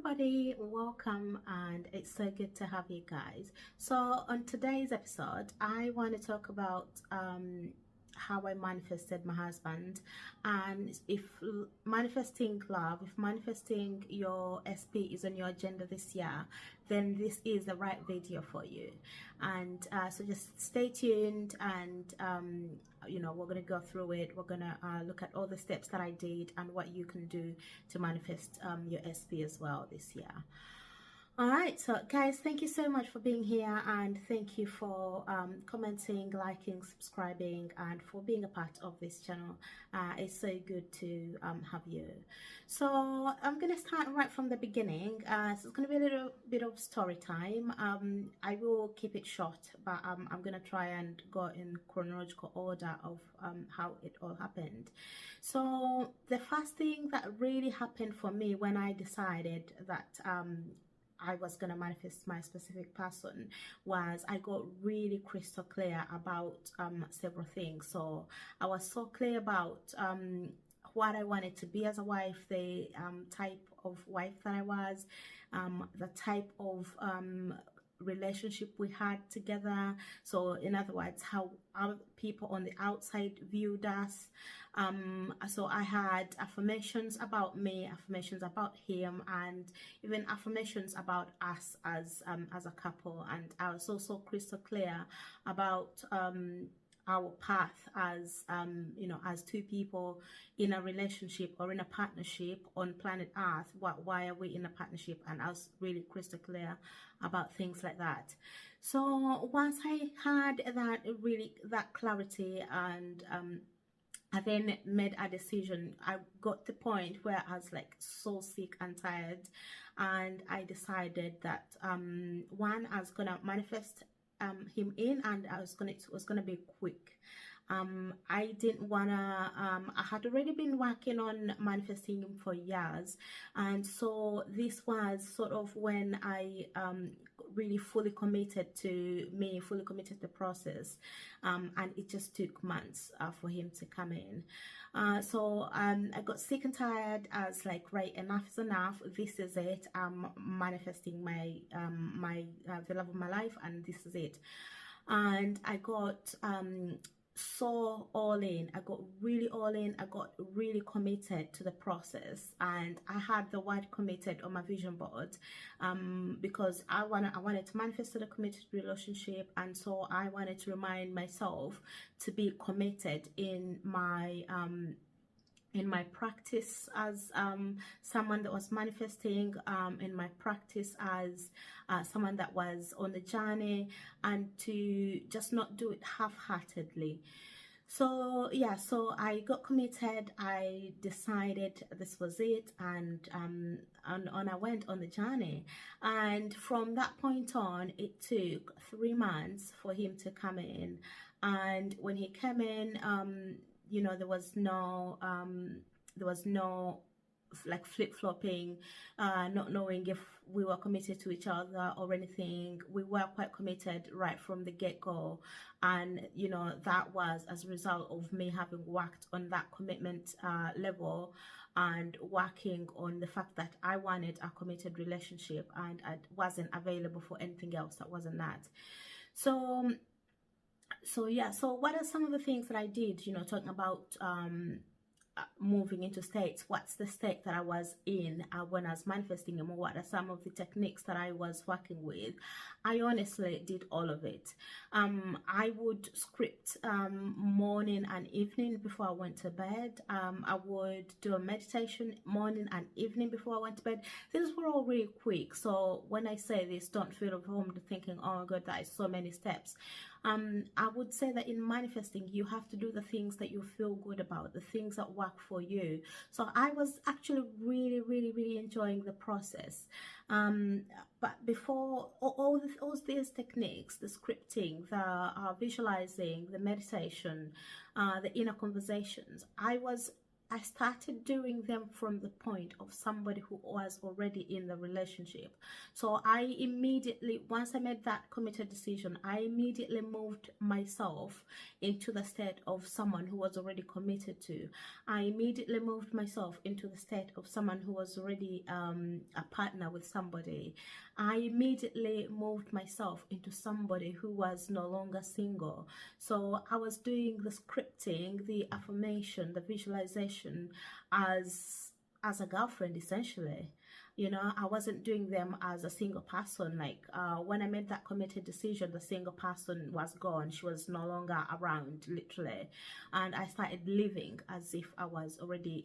everybody, welcome, and it's so good to have you guys. So on today's episode I want to talk about how I manifested my husband, and if manifesting love, if manifesting your SP is on your agenda this year, then this is the right video for you. And so just stay tuned, and we're going to go through it. We're going to look at all the steps that I did and what you can do to manifest your SP as well this year. All right, so guys, thank you so much for being here, and thank you for commenting, liking, subscribing, and for being a part of this channel. It's so good to have you. So I'm gonna start right from the beginning. So it's gonna be a little bit of story time. I will keep it short, but I'm gonna try and go in chronological order of how it all happened. So the first thing that really happened for me when I decided that I was going to manifest my specific person was I got really crystal clear about several things. So I was so clear about what I wanted to be as a wife, the type of wife that I was, the type of relationship we had together. So in other words, how other people on the outside viewed us. So I had affirmations about me, affirmations about him, and even affirmations about us as a couple. And I was also crystal clear about our path as as two people in a relationship or in a partnership on planet Earth. Why are we in a partnership? And I was really crystal clear about things like that. So once I had that clarity, and I then made a decision. I got the point where I was like so sick and tired, and I decided that one, I was gonna manifest him in, and it was gonna be quick. I didn't wanna I had already been working on manifesting him for years, and so this was sort of when I really fully committed to the process, and it just took months for him to come in. So I got sick and tired. I was like, right, enough is enough. This is it. I'm manifesting my the love of my life, and this is it. And I got so all in. I got really all in. I got really committed to the process, and I had the word committed on my vision board because I wanted to manifest a committed relationship, and so I wanted to remind myself to be committed in my practice as someone that was manifesting, in my practice as someone that was on the journey, and to just not do it half-heartedly. So yeah, so I got committed. I decided this was it, and I went on the journey. And from that point on, it took 3 months for him to come in. And when he came in, there was no like flip-flopping, not knowing if we were committed to each other or anything. We were quite committed right from the get-go, and that was as a result of me having worked on that commitment level, and working on the fact that I wanted a committed relationship, and I wasn't available for anything else that wasn't that. So yeah, so what are some of the things that I did, talking about moving into states? What's the state that I was in when I was manifesting him, or what are some of the techniques that I was working with? I honestly did all of it. I would script morning and evening before I went to bed. I would do a meditation morning and evening before I went to bed. These were all really quick, so when I say this, don't feel overwhelmed thinking, oh my god, that is so many steps. I would say that in manifesting, you have to do the things that you feel good about, the things that work for you. So I was actually really enjoying the process. But before all these techniques, the scripting, the visualizing, the meditation, the inner conversations, I I started doing them from the point of somebody who was already in the relationship. So I immediately, once I made that committed decision, I immediately moved myself into the state of someone who was already committed to. I immediately moved myself into the state of someone who was already a partner with somebody. I immediately moved myself into somebody who was no longer single. So I was doing the scripting, the affirmation, the visualization as a girlfriend, essentially. You know, I wasn't doing them as a single person. Like when I made that committed decision, the single person was gone. She was no longer around, literally. And I started living as if I was already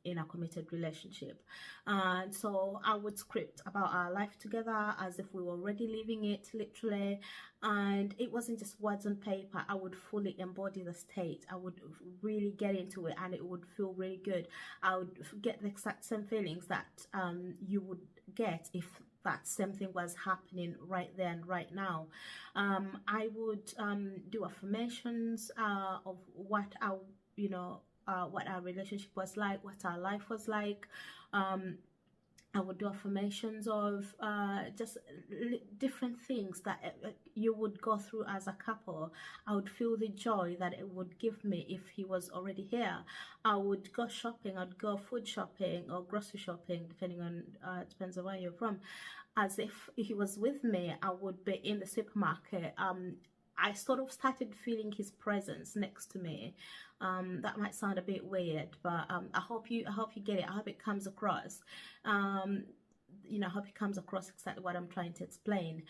in a committed relationship. And so I would script about our life together as if we were already living it, literally. And it wasn't just words on paper. I would fully embody the state. I would really get into it, and it would feel really good. I would get the exact same feelings that you would get if that same thing was happening right there and right now. I would do affirmations of what our, what our relationship was like, what our life was like. I would do affirmations of just different things that you would go through as a couple. I would feel the joy that it would give me if he was already here. I would go shopping. I'd go food shopping or grocery shopping, depending on, depends on where you're from. As if he was with me, I would be in the supermarket. I sort of started feeling his presence next to me. That might sound a bit weird, but I hope you get it. I hope it comes across. I hope it comes across exactly what I'm trying to explain.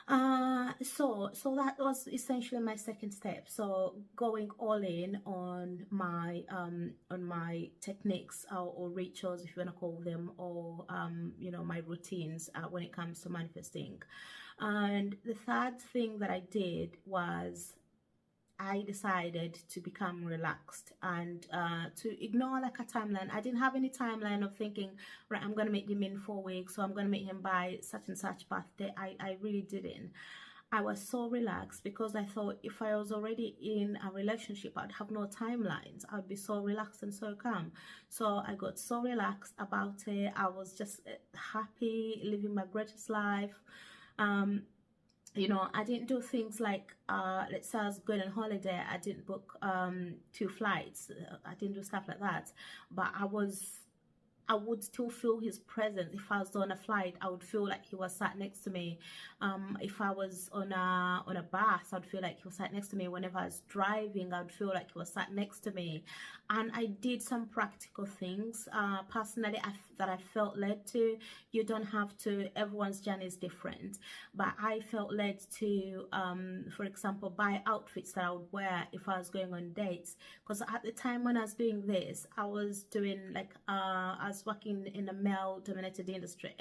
So that was essentially my second step. So going all in on my techniques or rituals, if you want to call them, or my routines when it comes to manifesting. And the third thing that I did was I decided to become relaxed and to ignore like a timeline. I didn't have any timeline of thinking, right, I'm going to meet him in 4 weeks, so I'm going to meet him by such and such birthday. I really didn't. I was so relaxed because I thought if I was already in a relationship, I'd have no timelines. I'd be so relaxed and so calm. So I got so relaxed about it. I was just happy, living my greatest life. I didn't do things like, let's say I was going on holiday, I didn't book 2 flights. I didn't do stuff like that. But I would still feel his presence. If I was on a flight, I would feel like he was sat next to me. If I was on a bus, I'd feel like he was sat next to me. Whenever I was driving, I'd feel like he was sat next to me. And I did some practical things personally that I felt led to. You don't have to. Everyone's journey is different. But I felt led to, for example, buy outfits that I would wear if I was going on dates. Because at the time when I was doing this, I was doing like, I was working in a male-dominated industry,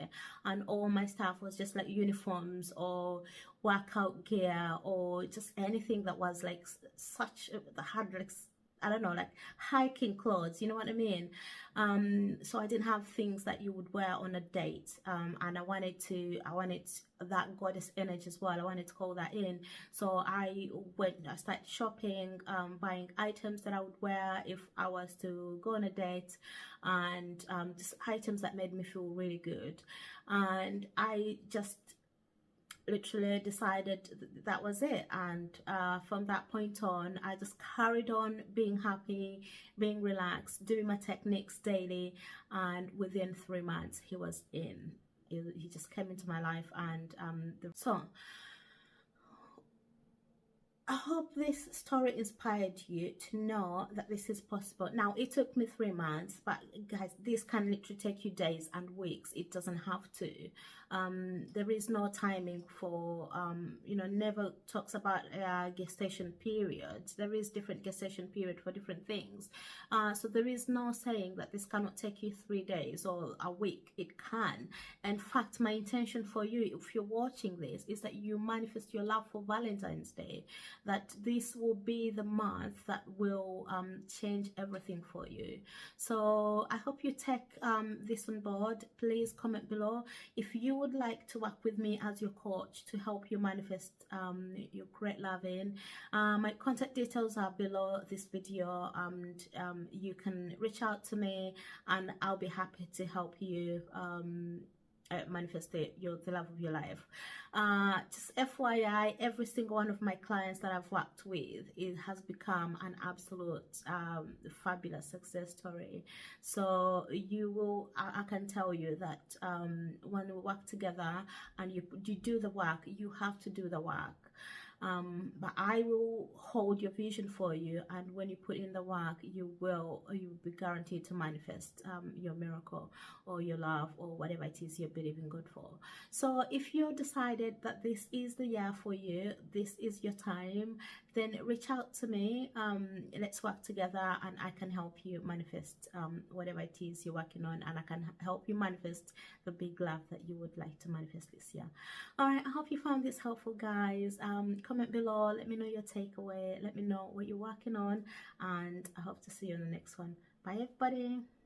and all my stuff was just like uniforms or workout gear or just anything that was like such that had like, I don't know, like hiking clothes, you know what I mean? So I didn't have things that you would wear on a date. And I wanted that goddess energy as well. I wanted to call that in. So I started shopping, buying items that I would wear if I was to go on a date, and just items that made me feel really good. And I just literally decided that was it, and from that point on I just carried on being happy, being relaxed, doing my techniques daily, and within 3 months he was in. He just came into my life, and so I hope this story inspired you to know that this is possible. Now, it took me 3 months, but guys, this can literally take you days and weeks. It doesn't have to. There is no timing for, never talks about gestation periods. There is different gestation period for different things. So there is no saying that this cannot take you 3 days or a week. It can. In fact, my intention for you, if you're watching this, is that you manifest your love for Valentine's Day. that this will be the month that will change everything for you. So I hope you take this on board. Please comment below if you would like to work with me as your coach to help you manifest your great loving. My contact details are below this video, and you can reach out to me and I'll be happy to help you manifest the love of your life. Just FYI, every single one of my clients that I've worked with, it has become an absolute fabulous success story. So you will, I can tell you that when we work together and you do the work, you have to do the work. But I will hold your vision for you, and when you put in the work, you will be guaranteed to manifest your miracle or your love or whatever it is you're believing God for. So if you decided that this is the year for you, this is your time, then reach out to me. Let's work together and I can help you manifest whatever it is you're working on, and I can help you manifest the big love that you would like to manifest this year. All right, I hope you found this helpful, guys. Comment below, let me know your takeaway, let me know what you're working on, and I hope to see you in the next one. Bye everybody.